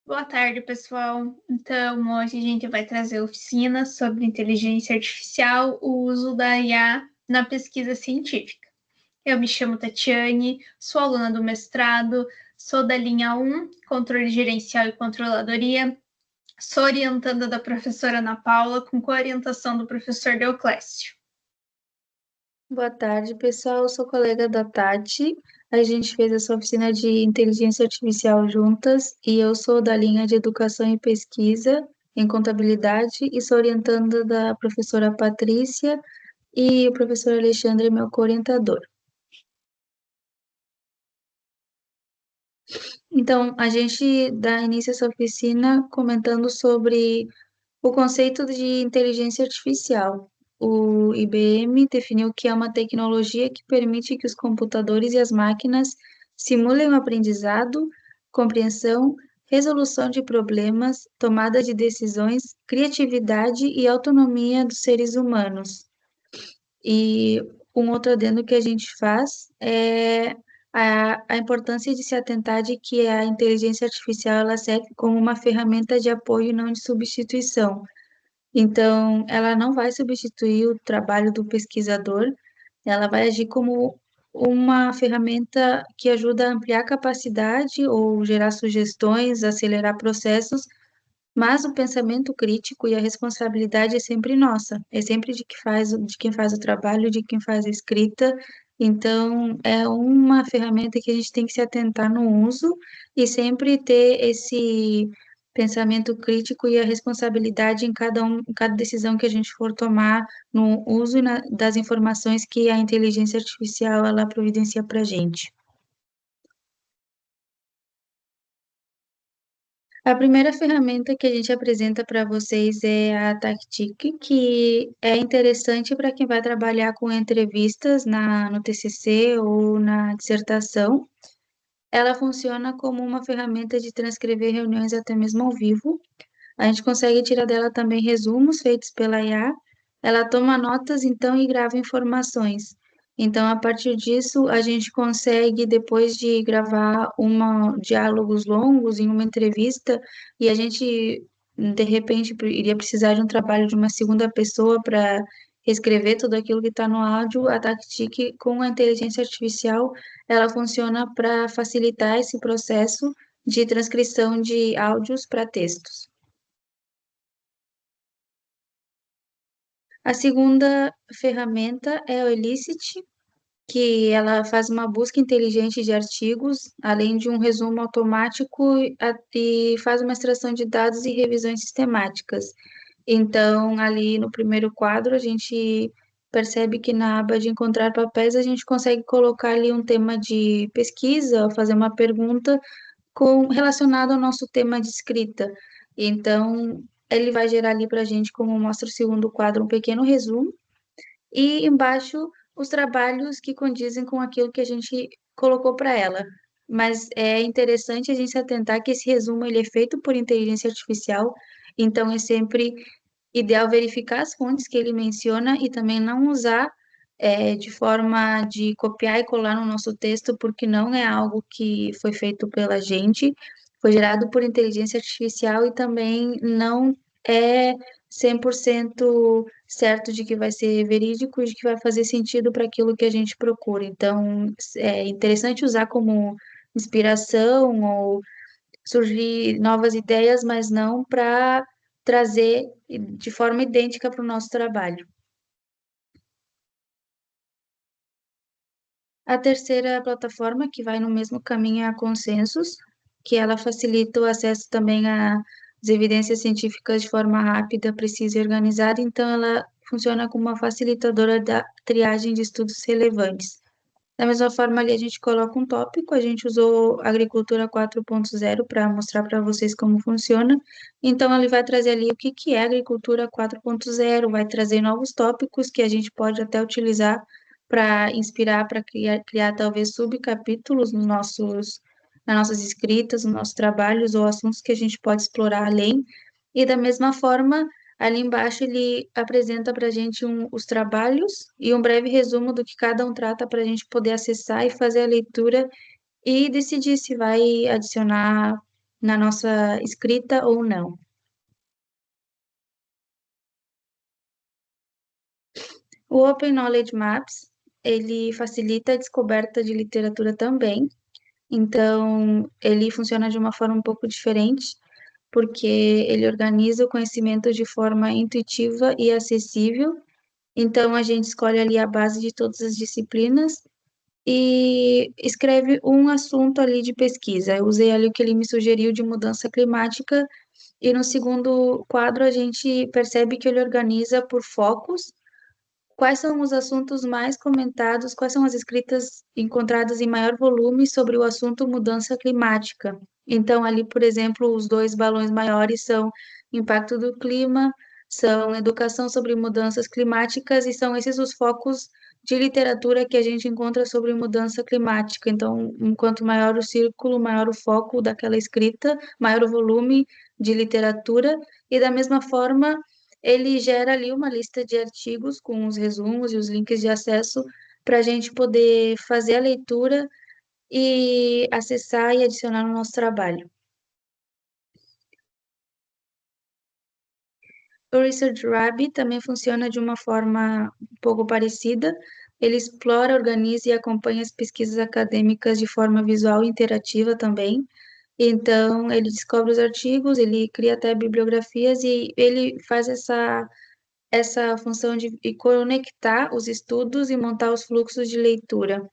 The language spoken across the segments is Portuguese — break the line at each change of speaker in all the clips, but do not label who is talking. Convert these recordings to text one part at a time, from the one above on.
Boa tarde, pessoal. Então, hoje a gente vai trazer oficina sobre inteligência artificial, o uso da IA na pesquisa científica. Eu me chamo Tatiane, sou aluna do mestrado, sou da linha 1, controle gerencial e controladoria, sou orientanda da professora Ana Paula, com coorientação do professor Deoclésio.
Boa tarde, pessoal. Eu sou colega da Tati. A gente fez essa oficina de inteligência artificial juntas e eu sou da linha de educação e pesquisa em contabilidade e sou orientanda da professora Patrícia e o professor Alexandre, meu co-orientador. Então, a gente dá início a essa oficina comentando sobre o conceito de inteligência artificial. O IBM definiu que é uma tecnologia que permite que os computadores e as máquinas simulem o aprendizado, compreensão, resolução de problemas, tomada de decisões, criatividade e autonomia dos seres humanos. E um outro adendo que a gente faz é a importância de se atentar de que a inteligência artificial ela serve como uma ferramenta de apoio e não de substituição. Então, ela não vai substituir o trabalho do pesquisador, ela vai agir como uma ferramenta que ajuda a ampliar a capacidade ou gerar sugestões, acelerar processos, mas o pensamento crítico e a responsabilidade é sempre nossa, é sempre de quem faz o trabalho, de quem faz a escrita. Então, é uma ferramenta que a gente tem que se atentar no uso e sempre ter esse pensamento crítico e a responsabilidade em cada decisão que a gente for tomar no uso das informações que a inteligência artificial ela providencia para a gente. A primeira ferramenta que a gente apresenta para vocês é a Tactic, que é interessante para quem vai trabalhar com entrevistas no TCC ou na dissertação. Ela funciona como uma ferramenta de transcrever reuniões até mesmo ao vivo. A gente consegue tirar dela também resumos feitos pela IA. Ela toma notas, então, e grava informações. Então, a partir disso, a gente consegue, depois de gravar diálogos longos em uma entrevista, e a gente, de repente, iria precisar de um trabalho de uma segunda pessoa para reescrever tudo aquilo que está no áudio, a Tactic, com a inteligência artificial, ela funciona para facilitar esse processo de transcrição de áudios para textos. A segunda ferramenta é o Elicit, que ela faz uma busca inteligente de artigos, além de um resumo automático e faz uma extração de dados e revisões sistemáticas. Então, ali no primeiro quadro, a gente percebe que na aba de encontrar papéis, a gente consegue colocar ali um tema de pesquisa, fazer uma pergunta relacionado ao nosso tema de escrita. Então, ele vai gerar ali para a gente, como mostra o segundo quadro, um pequeno resumo e embaixo os trabalhos que condizem com aquilo que a gente colocou para ela. Mas é interessante a gente se atentar que esse resumo ele é feito por inteligência artificial, então é sempre ideal verificar as fontes que ele menciona e também não usar de forma de copiar e colar no nosso texto, porque não é algo que foi feito pela gente, foi gerado por inteligência artificial e também não é 100% certo de que vai ser verídico e de que vai fazer sentido para aquilo que a gente procura. Então, é interessante usar como inspiração ou surgir novas ideias, mas não para trazer de forma idêntica para o nosso trabalho. A terceira plataforma, que vai no mesmo caminho, é a Consensus, que ela facilita o acesso também às evidências científicas de forma rápida, precisa e organizada, então ela funciona como uma facilitadora da triagem de estudos relevantes. Da mesma forma, ali a gente coloca um tópico, a gente usou Agricultura 4.0 para mostrar para vocês como funciona. Então, ele vai trazer ali o que que é Agricultura 4.0, vai trazer novos tópicos que a gente pode até utilizar para inspirar, para criar talvez subcapítulos nas nossas escritas, nos nossos trabalhos ou assuntos que a gente pode explorar além. E da mesma forma, ali embaixo ele apresenta para a gente os trabalhos e um breve resumo do que cada um trata para a gente poder acessar e fazer a leitura e decidir se vai adicionar na nossa escrita ou não. O Open Knowledge Maps, ele facilita a descoberta de literatura também. Então, ele funciona de uma forma um pouco diferente, porque ele organiza o conhecimento de forma intuitiva e acessível. Então, a gente escolhe ali a base de todas as disciplinas e escreve um assunto ali de pesquisa. Eu usei ali o que ele me sugeriu de mudança climática, e no segundo quadro a gente percebe que ele organiza por focos. Quais são os assuntos mais comentados? Quais são as escritas encontradas em maior volume sobre o assunto mudança climática? Então, ali, por exemplo, os dois balões maiores são impacto do clima, são educação sobre mudanças climáticas, e são esses os focos de literatura que a gente encontra sobre mudança climática. Então, enquanto maior o círculo, maior o foco daquela escrita, maior o volume de literatura, e da mesma forma ele gera ali uma lista de artigos com os resumos e os links de acesso para a gente poder fazer a leitura e acessar e adicionar no nosso trabalho. O Research Rabbit também funciona de uma forma um pouco parecida. Ele explora, organiza e acompanha as pesquisas acadêmicas de forma visual e interativa também. Então, ele descobre os artigos, ele cria até bibliografias e ele faz essa função de conectar os estudos e montar os fluxos de leitura.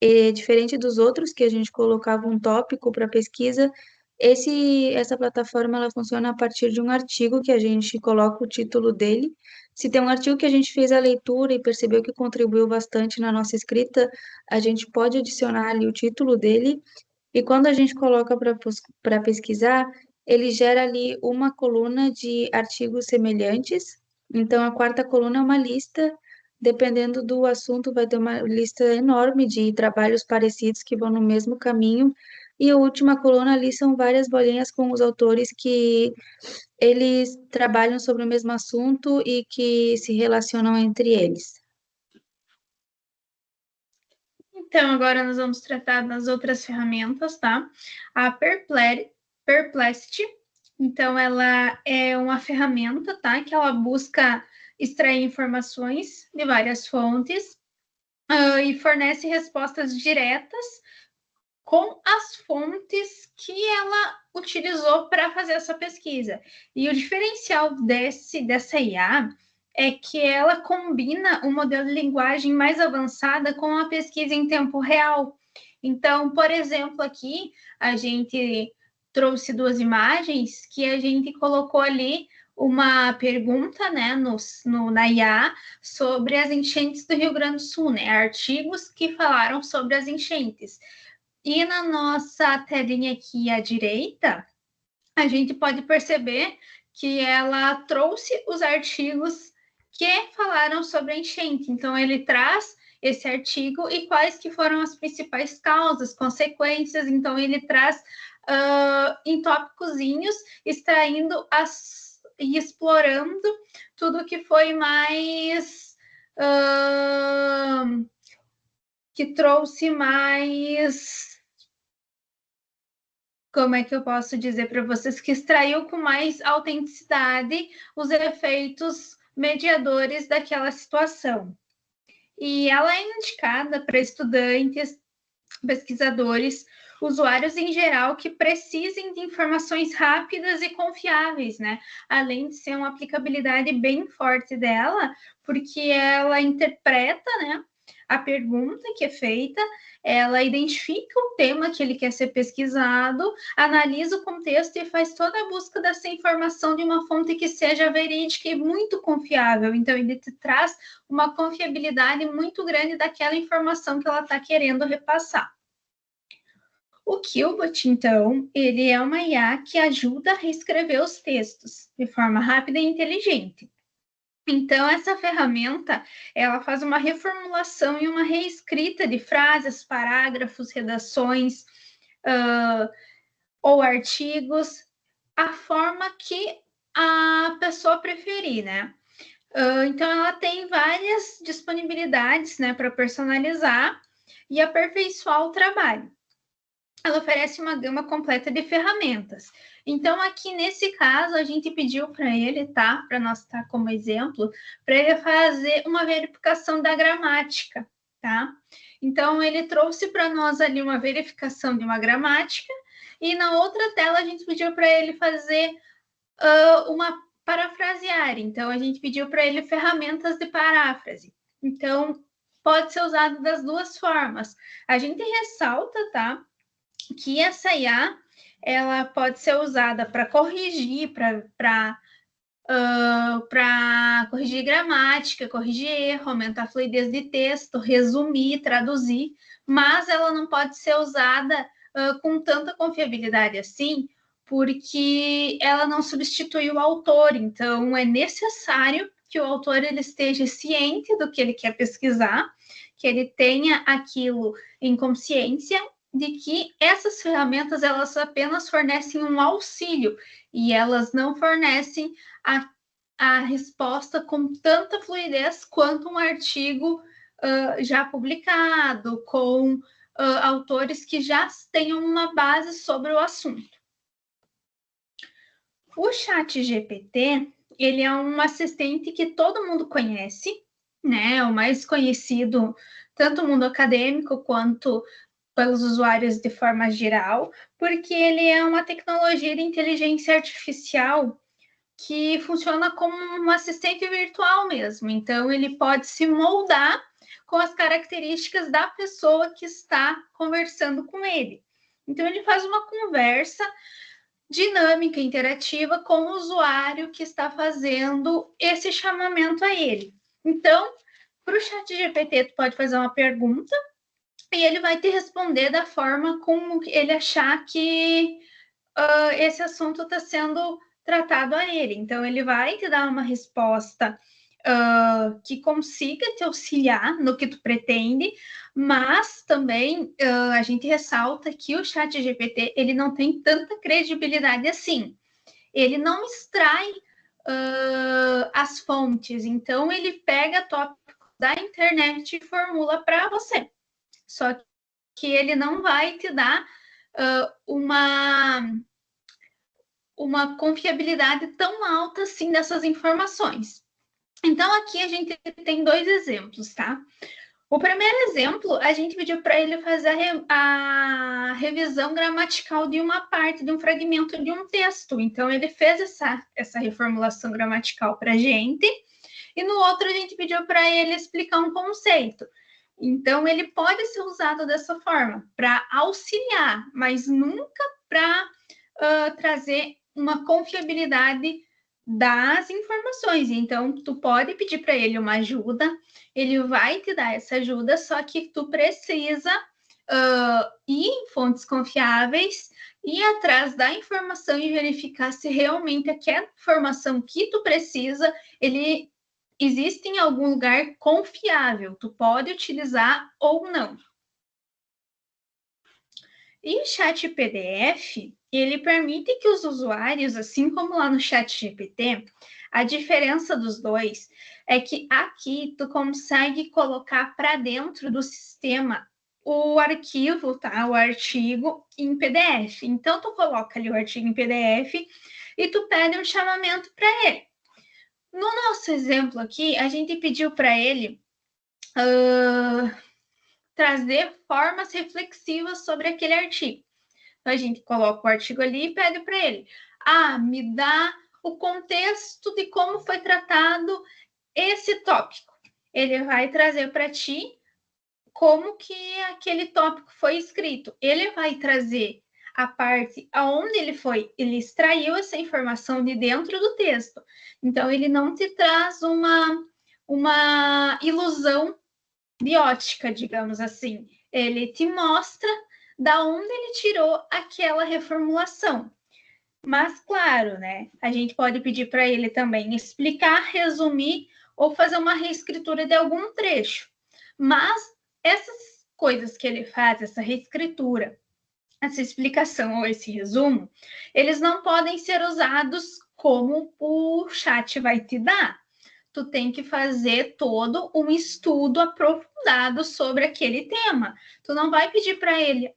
E, diferente dos outros, que a gente colocava um tópico para pesquisa, essa plataforma ela funciona a partir de um artigo que a gente coloca o título dele. Se tem um artigo que a gente fez a leitura e percebeu que contribuiu bastante na nossa escrita, a gente pode adicionar ali o título dele, e quando a gente coloca para pesquisar, ele gera ali uma coluna de artigos semelhantes. Então, a quarta coluna é uma lista, dependendo do assunto, vai ter uma lista enorme de trabalhos parecidos que vão no mesmo caminho. E a última coluna ali são várias bolinhas com os autores que eles trabalham sobre o mesmo assunto e que se relacionam entre eles.
Então, agora nós vamos tratar das outras ferramentas, tá? A Perplexity. Então, ela é uma ferramenta, tá? Que ela busca extrair informações de várias fontes e fornece respostas diretas com as fontes que ela utilizou para fazer essa pesquisa. E o diferencial dessa IA é que ela combina um modelo de linguagem mais avançada com a pesquisa em tempo real. Então, por exemplo, aqui a gente trouxe duas imagens que a gente colocou ali uma pergunta, né, na IA sobre as enchentes do Rio Grande do Sul, né, artigos que falaram sobre as enchentes. E na nossa telinha aqui à direita, a gente pode perceber que ela trouxe os artigos que falaram sobre a enchente. Então, ele traz esse artigo e quais que foram as principais causas, consequências. Então, ele traz em tópicozinhos, extraindo e explorando tudo que foi mais... que trouxe mais, como é que eu posso dizer para vocês, que extraiu com mais autenticidade os efeitos mediadores daquela situação. E ela é indicada para estudantes, pesquisadores, usuários em geral que precisem de informações rápidas e confiáveis, né? Além de ser uma aplicabilidade bem forte dela, porque ela interpreta, né, a pergunta que é feita, ela identifica o tema que ele quer ser pesquisado, analisa o contexto e faz toda a busca dessa informação de uma fonte que seja verídica e muito confiável. Então, ele te traz uma confiabilidade muito grande daquela informação que ela está querendo repassar. O Killbot, então, ele é uma IA que ajuda a reescrever os textos de forma rápida e inteligente. Então, essa ferramenta, ela faz uma reformulação e uma reescrita de frases, parágrafos, redações ou artigos, a forma que a pessoa preferir, né? Então, ela tem várias disponibilidades, né, para personalizar e aperfeiçoar o trabalho. ela oferece uma gama completa de ferramentas. Então, aqui nesse caso, a gente pediu para ele, tá? Para nós estar como exemplo, para ele fazer uma verificação da gramática, tá? Então, ele trouxe para nós ali uma verificação de uma gramática, e na outra tela a gente pediu para ele fazer uma parafrasear. Então, a gente pediu para ele ferramentas de paráfrase. Então, pode ser usado das duas formas. A gente ressalta, tá? Que essa IA ela pode ser usada para corrigir, para corrigir gramática, corrigir erro, aumentar a fluidez de texto, resumir, traduzir, mas ela não pode ser usada com tanta confiabilidade assim, porque ela não substitui o autor. Então, é necessário que o autor ele esteja ciente do que ele quer pesquisar, que ele tenha aquilo em consciência de que essas ferramentas elas apenas fornecem um auxílio e elas não fornecem a resposta com tanta fluidez quanto um artigo já publicado, com autores que já tenham uma base sobre o assunto. O ChatGPT, ele é um assistente que todo mundo conhece, né? O mais conhecido, tanto no mundo acadêmico quanto pelos usuários de forma geral, porque ele é uma tecnologia de inteligência artificial que funciona como um assistente virtual mesmo. Então, ele pode se moldar com as características da pessoa que está conversando com ele. Então, ele faz uma conversa dinâmica, interativa com o usuário que está fazendo esse chamamento a ele. Então, para o ChatGPT, tu pode fazer uma pergunta e ele vai te responder da forma como ele achar que esse assunto está sendo tratado a ele. Então, ele vai te dar uma resposta que consiga te auxiliar no que tu pretende, mas também a gente ressalta que o ChatGPT ele não tem tanta credibilidade assim. Ele não extrai as fontes, então ele pega tópicos da internet e formula para você. Só que ele não vai te dar uma confiabilidade tão alta assim dessas informações. Então, aqui a gente tem dois exemplos, tá? O primeiro exemplo, a gente pediu para ele fazer a revisão gramatical de uma parte, de um fragmento de um texto. Então, ele fez essa reformulação gramatical para a gente. E no outro, a gente pediu para ele explicar um conceito. Então, ele pode ser usado dessa forma, para auxiliar, mas nunca para trazer uma confiabilidade das informações. Então, tu pode pedir para ele uma ajuda, ele vai te dar essa ajuda, só que tu precisa ir em fontes confiáveis, ir atrás da informação e verificar se realmente aquela informação que tu precisa, ele existe em algum lugar confiável. Tu pode utilizar ou não. E o chat PDF, ele permite que os usuários, assim como lá no chat GPT, a diferença dos dois é que aqui tu consegue colocar para dentro do sistema o arquivo, tá? O artigo em PDF. Então, tu coloca ali o artigo em PDF e tu pede um chamamento para ele. No nosso exemplo aqui, a gente pediu para ele trazer formas reflexivas sobre aquele artigo. Então, a gente coloca o artigo ali e pede para ele, me dá o contexto de como foi tratado esse tópico. Ele vai trazer para ti como que aquele tópico foi escrito. Ele vai trazer a parte aonde ele extraiu essa informação de dentro do texto. Então, ele não te traz uma ilusão de ótica, digamos assim. Ele te mostra da onde ele tirou aquela reformulação. Mas, claro, né? A gente pode pedir para ele também explicar, resumir ou fazer uma reescritura de algum trecho. Mas essas coisas que ele faz, essa reescritura, essa explicação ou esse resumo, eles não podem ser usados como o chat vai te dar. Tu tem que fazer todo um estudo aprofundado sobre aquele tema. Tu não vai pedir para ele,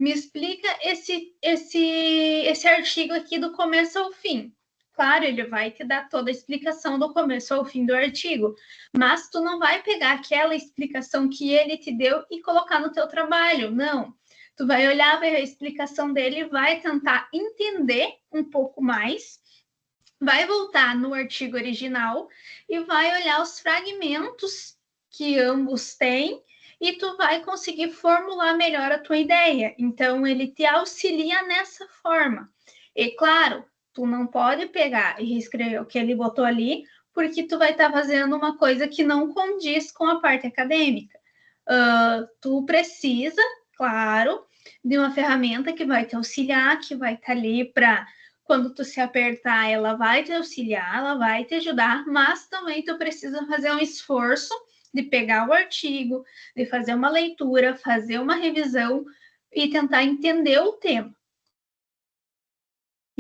me explica esse artigo aqui do começo ao fim. Claro, ele vai te dar toda a explicação do começo ao fim do artigo, mas tu não vai pegar aquela explicação que ele te deu e colocar no teu trabalho, não. Tu vai olhar, vai ver a explicação dele, vai tentar entender um pouco mais, vai voltar no artigo original e vai olhar os fragmentos que ambos têm e tu vai conseguir formular melhor a tua ideia. Então, ele te auxilia nessa forma. E, claro, tu não pode pegar e reescrever o que ele botou ali, porque tu vai estar fazendo uma coisa que não condiz com a parte acadêmica. Tu precisa, claro, de uma ferramenta que vai te auxiliar, que vai estar ali para quando tu se apertar, ela vai te auxiliar, ela vai te ajudar, mas também tu precisa fazer um esforço de pegar o artigo, de fazer uma leitura, fazer uma revisão e tentar entender o tema.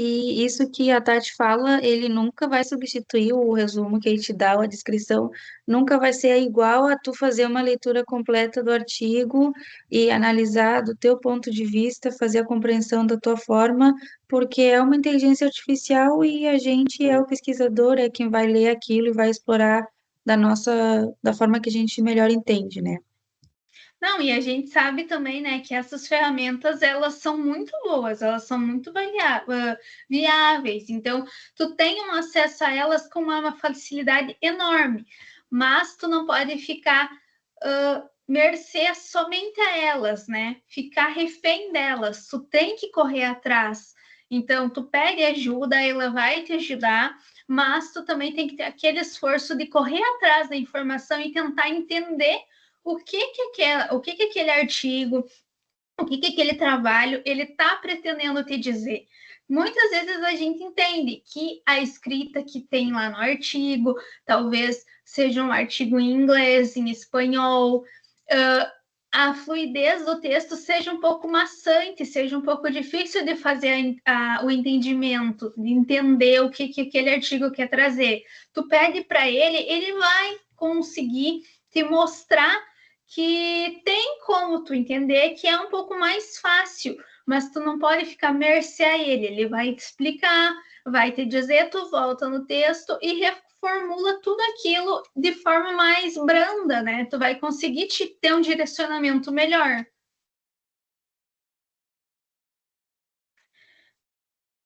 E isso que a Tati fala, ele nunca vai substituir o resumo que ele te dá, ou a descrição, nunca vai ser igual a tu fazer uma leitura completa do artigo e analisar do teu ponto de vista, fazer a compreensão da tua forma, porque é uma inteligência artificial e a gente é o pesquisador, é quem vai ler aquilo e vai explorar da forma que a gente melhor entende, né?
Não, e a gente sabe também, né, que essas ferramentas, elas são muito boas, elas são muito viáveis, então tu tem um acesso a elas com uma facilidade enorme, mas tu não pode ficar mercê somente a elas, né, ficar refém delas, tu tem que correr atrás, então tu pede ajuda, ela vai te ajudar, mas tu também tem que ter aquele esforço de correr atrás da informação e tentar entender o que aquele artigo, o que aquele trabalho ele está pretendendo te dizer. Muitas vezes a gente entende que a escrita que tem lá no artigo, talvez seja um artigo em inglês, em espanhol, a fluidez do texto seja um pouco maçante, seja um pouco difícil de fazer o entendimento, de entender o que aquele artigo quer trazer. Tu pede para ele, ele vai conseguir te mostrar que tem como tu entender que é um pouco mais fácil, mas tu não pode ficar mercê a ele. Ele vai te explicar, vai te dizer, tu volta no texto e reformula tudo aquilo de forma mais branda, né? Tu vai conseguir te ter um direcionamento melhor.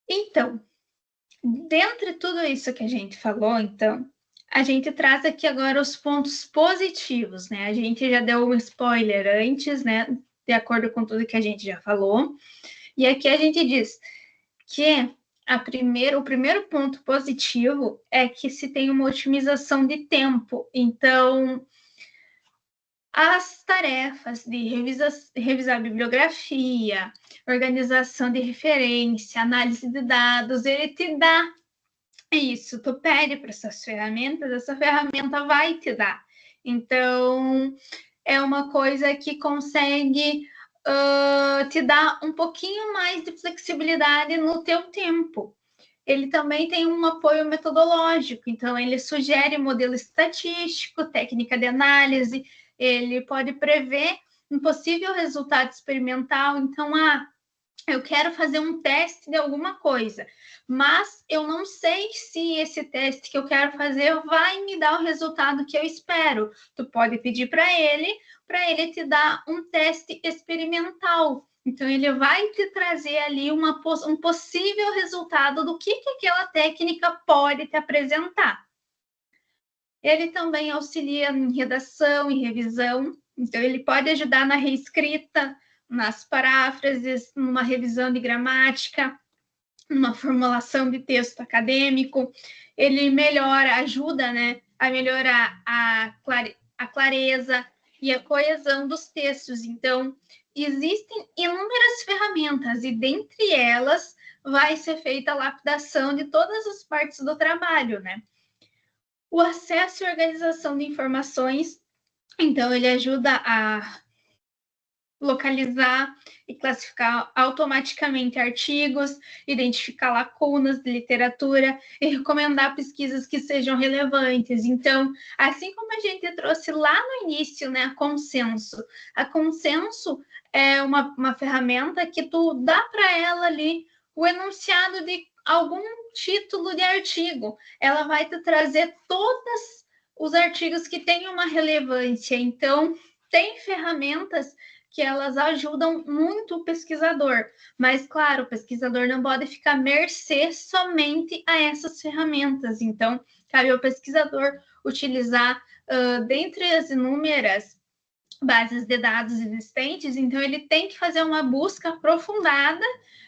Então, dentre tudo isso que a gente falou, então, a gente traz aqui agora os pontos positivos, né? A gente já deu um spoiler antes, né? De acordo com tudo que a gente já falou. E aqui a gente diz que o primeiro ponto positivo é que se tem uma otimização de tempo. Então, as tarefas de revisar bibliografia, organização de referência, análise de dados, ele te dá isso, tu pede para essas ferramentas, essa ferramenta vai te dar. Então, é uma coisa que consegue te dar um pouquinho mais de flexibilidade no teu tempo. Ele também tem um apoio metodológico, então ele sugere modelo estatístico, técnica de análise, ele pode prever um possível resultado experimental. Então, eu quero fazer um teste de alguma coisa, mas eu não sei se esse teste que eu quero fazer vai me dar o resultado que eu espero. Tu pode pedir para ele te dar um teste experimental. Então, ele vai te trazer ali um possível resultado do que aquela técnica pode te apresentar. Ele também auxilia em redação e revisão, então ele pode ajudar na reescrita, nas paráfrases, numa revisão de gramática, numa formulação de texto acadêmico. Ele ajuda, né, a melhorar a clareza e a coesão dos textos. Então, existem inúmeras ferramentas e dentre elas vai ser feita a lapidação de todas as partes do trabalho, né? O acesso e organização de informações, então ele ajuda localizar e classificar automaticamente artigos, identificar lacunas de literatura e recomendar pesquisas que sejam relevantes. Então, assim como a gente trouxe lá no início, né, a consenso é uma ferramenta que tu dá para ela ali o enunciado de algum título de artigo. Ela vai te trazer todos os artigos que têm uma relevância. Então, tem ferramentas que elas ajudam muito o pesquisador. Mas, claro, o pesquisador não pode ficar mercê somente a essas ferramentas. Então, cabe ao pesquisador utilizar, dentre as inúmeras bases de dados existentes, então ele tem que fazer uma busca aprofundada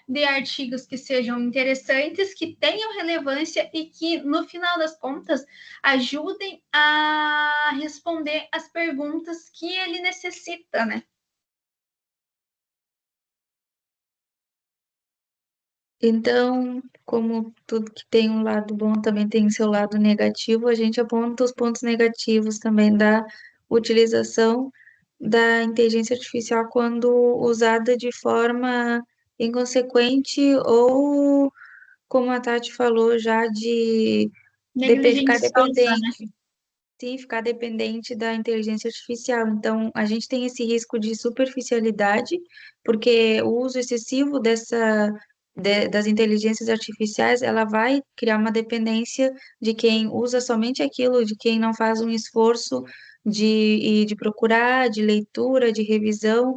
de artigos que sejam interessantes, que tenham relevância e que, no final das contas, ajudem a responder as perguntas que ele necessita, né?
Então, como tudo que tem um lado bom também tem seu lado negativo, a gente aponta os pontos negativos também da utilização da inteligência artificial quando usada de forma inconsequente ou, como a Tati falou, já ficar
Negligenciosa, né?
dependente. Sim, ficar dependente da inteligência artificial. Então, a gente tem esse risco de superficialidade, porque o uso excessivo das inteligências artificiais, ela vai criar uma dependência de quem usa somente aquilo, de quem não faz um esforço de procurar, de leitura, de revisão,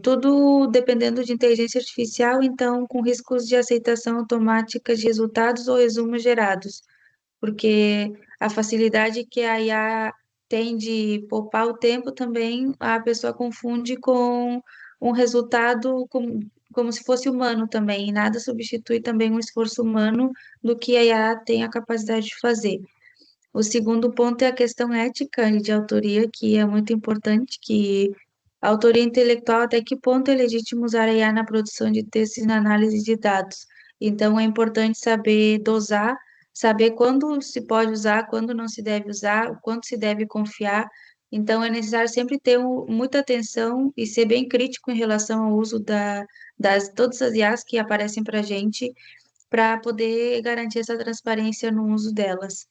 tudo dependendo de inteligência artificial, então, com riscos de aceitação automática de resultados ou resumos gerados, porque a facilidade que a IA tem de poupar o tempo também, a pessoa confunde com um resultado como se fosse humano também, e nada substitui também um esforço humano do que a IA tem a capacidade de fazer. O segundo ponto é a questão ética e de autoria, que é muito importante, que a autoria intelectual, até que ponto é legítimo usar a IA na produção de textos e na análise de dados. Então, é importante saber dosar, saber quando se pode usar, quando não se deve usar, o quanto se deve confiar. Então, é necessário sempre ter muita atenção e ser bem crítico em relação ao uso das todas as IAs que aparecem para a gente, para poder garantir essa transparência no uso delas.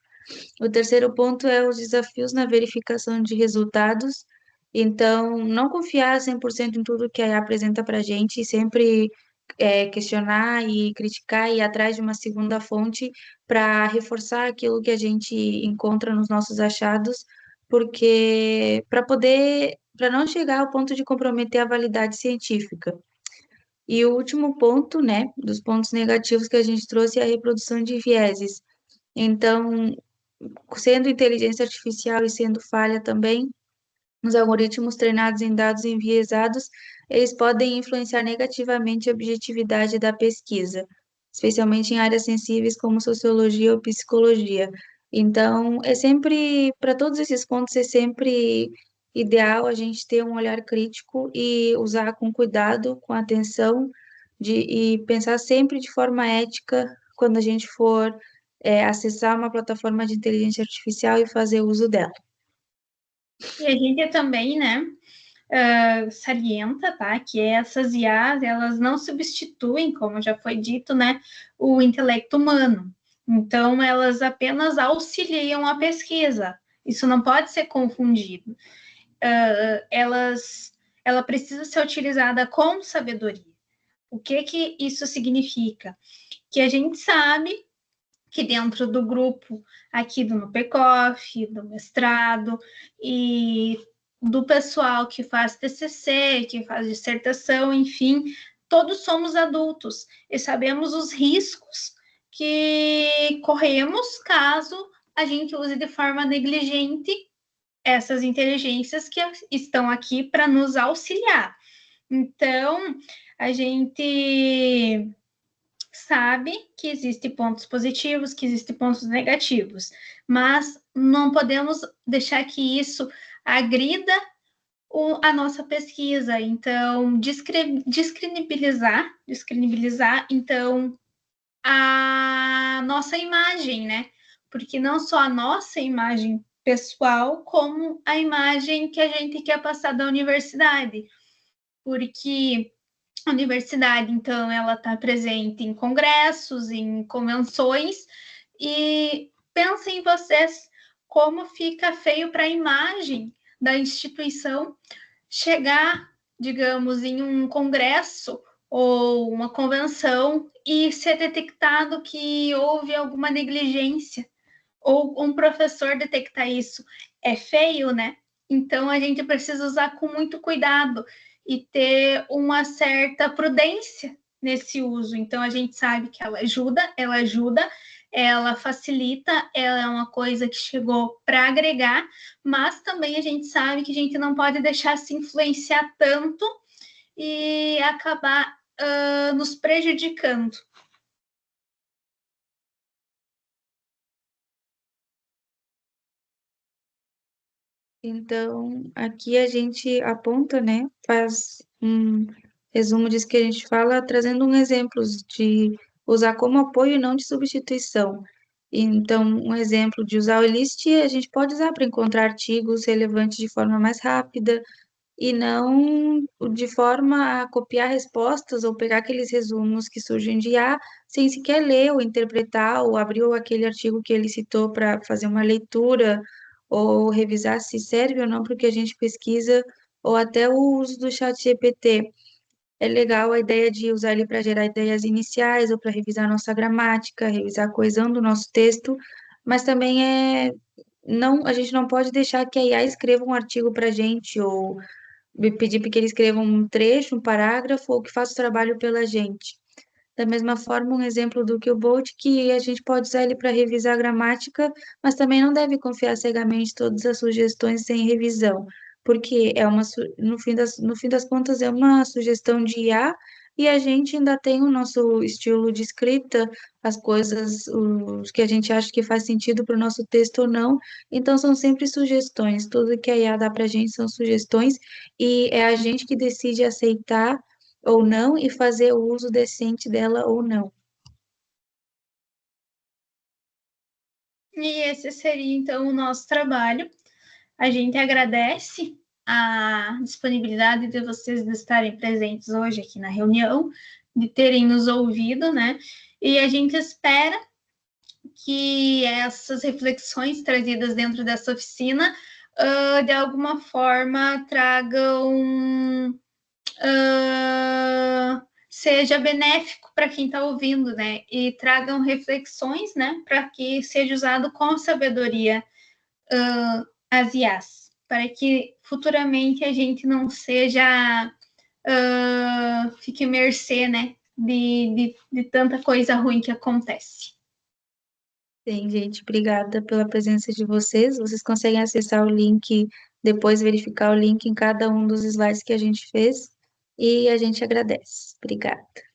O terceiro ponto é os desafios na verificação de resultados. Então, não confiar 100% em tudo que a IA apresenta para a gente, e sempre questionar e criticar e ir atrás de uma segunda fonte para reforçar aquilo que a gente encontra nos nossos achados, porque para não chegar ao ponto de comprometer a validade científica. E o último ponto, né, dos pontos negativos que a gente trouxe é a reprodução de vieses. Então, sendo inteligência artificial e sendo falha também, os algoritmos treinados em dados enviesados, eles podem influenciar negativamente a objetividade da pesquisa, especialmente em áreas sensíveis como sociologia ou psicologia. Então, para todos esses pontos, é sempre ideal a gente ter um olhar crítico e usar com cuidado, com atenção, e pensar sempre de forma ética quando a gente for acessar uma plataforma de inteligência artificial e fazer uso dela.
E a gente também, né, salienta, tá, que essas IAs, elas não substituem, como já foi dito, né, o intelecto humano. Então, elas apenas auxiliam a pesquisa. Isso não pode ser confundido. Ela precisa ser utilizada com sabedoria. O que isso significa? Que a gente sabe que dentro do grupo aqui do NUPECOF, do mestrado e do pessoal que faz TCC, que faz dissertação, enfim, todos somos adultos e sabemos os riscos que corremos caso a gente use de forma negligente essas inteligências que estão aqui para nos auxiliar. Então, a gente sabe que existem pontos positivos, que existem pontos negativos, mas não podemos deixar que isso agrida a nossa pesquisa. Então, descredibilizar, então, a nossa imagem, né? Porque não só a nossa imagem pessoal, como a imagem que a gente quer passar da universidade. porque a universidade, então, ela está presente em congressos, em convenções, e pensem vocês como fica feio para a imagem da instituição chegar, digamos, em um congresso ou uma convenção e ser detectado que houve alguma negligência, ou um professor detectar isso. É feio, né? Então a gente precisa usar com muito cuidado e ter uma certa prudência nesse uso. Então a gente sabe que ela ajuda, ela facilita, ela é uma coisa que chegou para agregar, mas também a gente sabe que a gente não pode deixar se influenciar tanto e acabar nos prejudicando.
Então, aqui a gente aponta, né, faz um resumo disso que a gente fala, trazendo um exemplo de usar como apoio e não de substituição. Então, um exemplo de usar o list, a gente pode usar para encontrar artigos relevantes de forma mais rápida, e não de forma a copiar respostas ou pegar aqueles resumos que surgem de IA sem sequer ler ou interpretar ou abrir aquele artigo que ele citou para fazer uma leitura ou revisar se serve ou não para o que a gente pesquisa, ou até o uso do chat GPT. É legal a ideia de usar ele para gerar ideias iniciais ou para revisar nossa gramática, revisar a coesão do nosso texto, mas também não, a gente não pode deixar que a IA escreva um artigo para a gente ou pedir para que ele escreva um trecho, um parágrafo, ou que faça o trabalho pela gente. Da mesma forma, um exemplo do Bolt, que a gente pode usar ele para revisar a gramática, mas também não deve confiar cegamente todas as sugestões sem revisão, porque no fim das contas é uma sugestão de IA e a gente ainda tem o nosso estilo de escrita, as coisas, os que a gente acha que faz sentido para o nosso texto ou não. Então são sempre sugestões. Tudo que a IA dá para a gente são sugestões e é a gente que decide aceitar ou não e fazer o uso decente dela ou não.
E esse seria, então, o nosso trabalho. A gente agradece a disponibilidade de vocês de estarem presentes hoje aqui na reunião, de terem nos ouvido, né? E a gente espera que essas reflexões trazidas dentro dessa oficina, de alguma forma, tragam. Seja benéfico para quem está ouvindo, né? E tragam reflexões, né? Para que seja usado com sabedoria as IAs, para que futuramente a gente não seja fique mercê, né? De tanta coisa ruim que acontece.
Sim, gente, obrigada pela presença de vocês. Vocês conseguem acessar o link, depois verificar o link em cada um dos slides que a gente fez, e a gente agradece. Obrigada.